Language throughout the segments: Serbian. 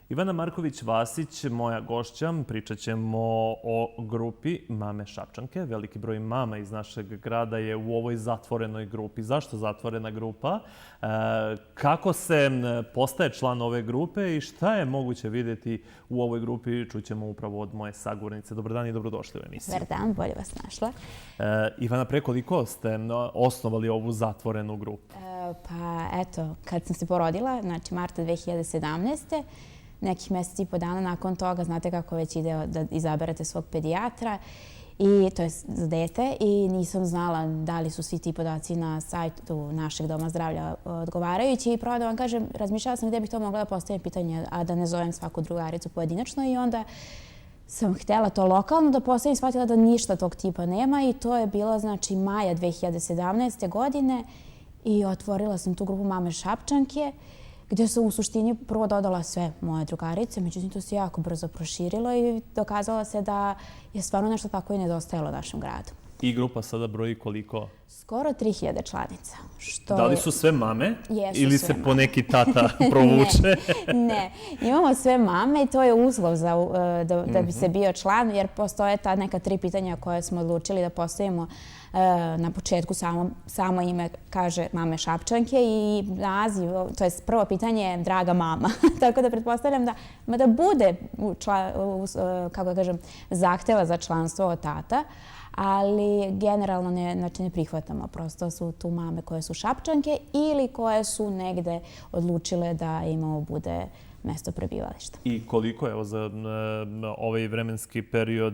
Ivana Marković-Vasić, moja gošća, pričat ćemo o grupi Mame Šapčanke. Veliki broj mama iz našeg grada je u ovoj zatvorenoj grupi. Zašto zatvorena grupa? Kako se postaje član ove grupe i šta je moguće vidjeti u ovoj grupi? Čućemo upravo od moje sagovornice. Dobar dan i dobrodošli u emisiju. Dobar dan, bolje vas našla. Ivana, pre koliko ste osnovali ovu zatvorenu grupu? Pa eto, kad sam se porodila, znači marta 2017. Nekih mjeseci i po dana nakon toga, znate kako već ide da izaberete svog pedijatra, i to je za dete, i nisam znala da li su svi ti podaci na sajtu našeg doma zdravlja odgovarajući, i pravo da vam kažem, razmišljala sam gdje bih to mogla da postavim pitanje, a da ne zovem svaku drugaricu pojedinačno, i onda sam htjela to lokalno da postavim, shvatila da ništa tog tipa nema, i to je bilo znači maja 2017. godine, i otvorila sam tu grupu Mame Šapčanke, gdje sam u suštini prvo dodala sve moje drugarice, međutim to se jako brzo proširilo i dokazalo se da je stvarno nešto tako i nedostajalo našem gradu. I grupa sada broji koliko? Skoro 3000 članica. Da li su sve mame ili se mame. Po neki tata provuče? Ne, imamo sve mame i to je uslov da bi se bio član, jer postoje ta neka 3 pitanja koje smo odlučili da postavimo na početku. Samo ime kaže Mame Šapčanke i naziv, to je prvo pitanje je Draga mama. Tako da pretpostavljam da bude, kako da kažem, zahteva za članstvo od tata, ali generalno ne prihvatamo. Prosto su tu mame koje su Šapčanke ili koje su negde odlučile da im ovo bude mesto prebivališta. I koliko je za ovaj vremenski period,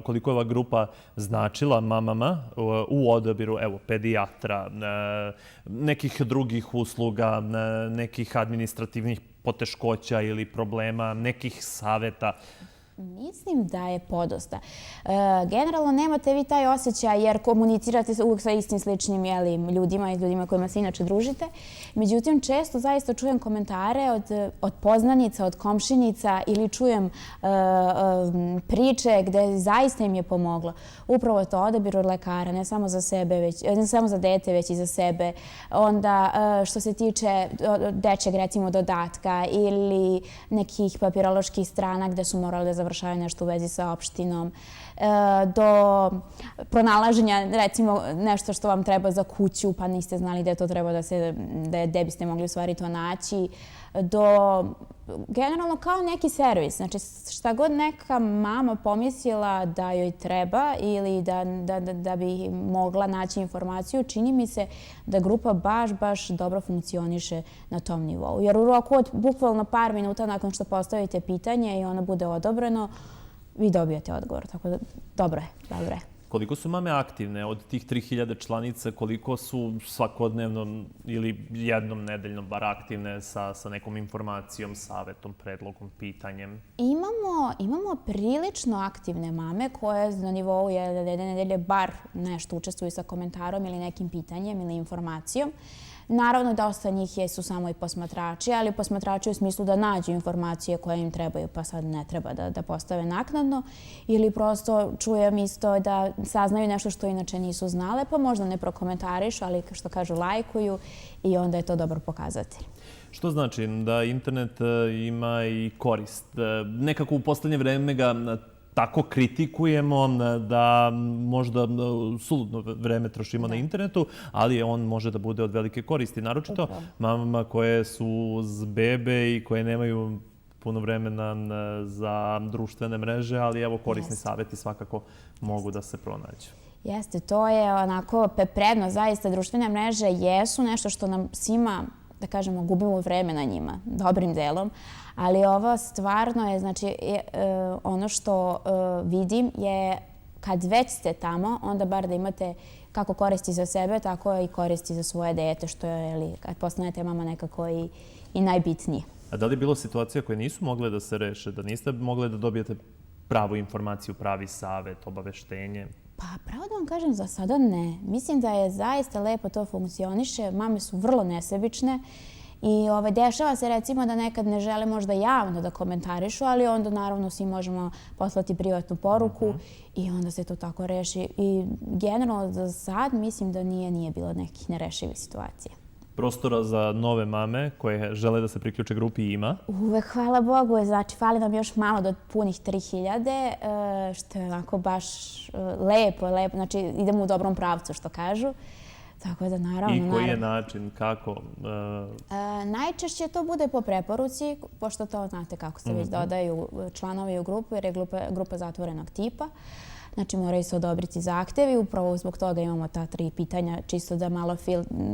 koliko je ova grupa značila mamama u odabiru pedijatra, nekih drugih usluga, nekih administrativnih poteškoća ili problema, nekih saveta? Mislim da je podosta. Generalno nemate vi taj osjećaj jer komunicirate uvijek sa istim sličnim ljudima i ljudima kojima se inače družite. Međutim, često zaista čujem komentare od poznanica, od komšinica ili čujem priče gde zaista im je pomoglo. Upravo to odabir od lekara, ne samo za sebe, ne samo za dete, već i za sebe. Onda što se tiče dečeg, recimo, dodatka ili nekih papiroloških strana gde su morali da završavaju nešto u vezi sa opštinom, do pronalaženja, recimo, nešto što vam treba za kuću, pa niste znali da to treba gde biste mogli u stvari to naći, do generalno kao neki servis. Znači, šta god neka mama pomislila da joj treba ili da bi mogla naći informaciju, čini mi se da grupa baš dobro funkcioniše na tom nivou. Jer u roku od bukvalno par minuta nakon što postavite pitanje i ono bude odobreno, vi dobijete odgovor. Tako da, dobro je. Koliko su mame aktivne od tih 3000 članica, koliko su svakodnevno ili jednom nedeljno bar aktivne sa nekom informacijom, savetom, predlogom, pitanjem? Imamo prilično aktivne mame koje na nivou jedne nedelje bar nešto učestvuju sa komentarom ili nekim pitanjem ili informacijom. Naravno, dosta njih su samo i posmatrači, ali posmatrači u smislu da nađu informacije koje im trebaju, pa sad ne treba da postave naknadno. Ili prosto čujem isto da saznaju nešto što inače nisu znale, pa možda ne prokomentarišu, ali što kažu lajkuju, i onda je to dobar pokazatelj. Što znači da internet ima i korist? Nekako u poslednje vreme ga tako kritikujemo da možda suludno vreme trošimo na internetu, ali on može da bude od velike koristi. Naročito mamama koje su uz bebe i koje nemaju puno vremena za društvene mreže, ali evo korisni savjeti svakako mogu da se pronađu. Jeste, to je onako prednost. Zaista društvene mreže jesu nešto što nam svima, da kažemo, gubimo vreme na njima, dobrim delom, ali ovo stvarno je, znači, ono što vidim je kad već ste tamo, onda bar da imate kako koristi za sebe, tako i koristi za svoje dete, što je, kad postanete mama, nekako i najbitnije. A da li je bilo situacija koje nisu mogle da se reše, da niste mogle da dobijete pravu informaciju, pravi savjet, obaveštenje? Pa, pravo da vam kažem, za sada ne. Mislim da je zaista lepo to funkcioniše. Mame su vrlo nesebične i dešava se, recimo, da nekad ne žele možda javno da komentarišu, ali onda naravno svi možemo poslati privatnu poruku i onda se to tako reši. I generalno za sad mislim da nije bilo nekih nerešivih situacija. prostora za nove mame koje žele da se priključe grupi ima? Uvek, hvala Bogu. Znači, fali nam još malo do punih 3000, što je onako baš lepo. Znači, idemo u dobrom pravcu, što kažu. Tako da, naravno. I koji je način, kako? Najčešće to bude po preporuci, pošto to znate kako se već dodaju članovi u grupu, jer je grupa zatvorenog tipa. Znači, moraju se odobriti zahtevi. Upravo zbog toga imamo ta 3 pitanja, čisto da malo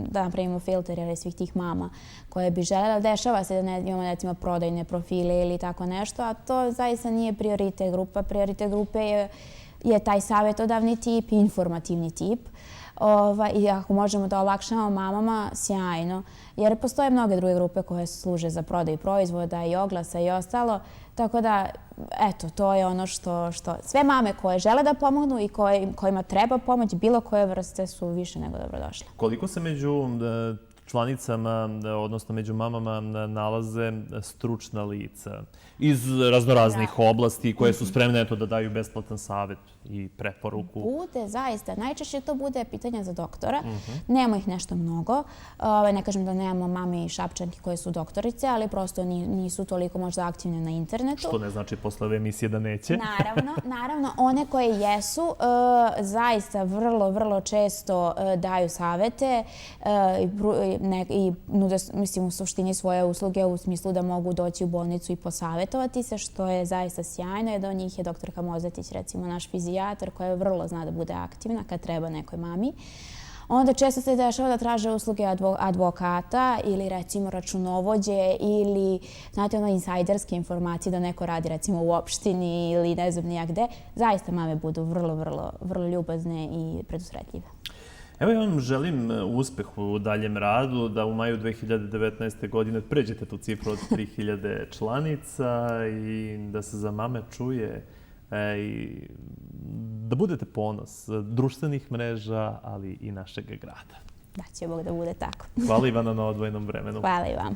da napravimo filter svih tih mama koje bi želela. Dešava se da ne imamo, recimo, prodajne profile ili tako nešto, a to zaista nije prioritet grupa. Prioritet grupe je taj savjetodavni tip i informativni tip. I ako možemo da olakšamo mamama, sjajno. Jer postoje mnoge druge grupe koje služe za prodaju proizvoda i oglasa i ostalo. Tako da, eto, to je ono što sve mame koje žele da pomognu i kojima treba pomoć, bilo koje vrste, su više nego dobrodošle. Koliko se među članicama, odnosno među mamama, nalaze stručna lica iz raznoraznih oblasti koje su spremne da daju besplatan savjet i preporuku? Bude, zaista. Najčešće to bude pitanja za doktora. Nema ih nešto mnogo. Ne kažem da nemamo mame i šapčanke koje su doktorice, ali prosto nisu toliko možda aktivne na internetu. Što ne znači posle ove emisije da neće. Naravno. One koje jesu, zaista vrlo, vrlo često daju savete i nude, mislim, u suštini svoje usluge u smislu da mogu doći u bolnicu i posavjetovati se, što je zaista sjajno. Jedan od njih je doktorka Mozetić, recimo naš fizijatar, koja vrlo zna da bude aktivna kad treba nekoj mami. Onda često se dešava da traže usluge advokata ili recimo računovođe ili, znate, insajderske informacije da neko radi recimo u opštini ili ne znam nijak gde. Zaista mame budu vrlo, vrlo, vrlo ljubazne i predusretljive. Evo, ja vam želim uspeh u daljem radu, da u maju 2019. godine pređete tu cifru od 3000 članica i da se za mame čuje i da budete ponos društvenih mreža, ali i našeg grada. Da će Bog da bude tako. Hvala Ivana na odvojenom vremenu. Hvala i vama.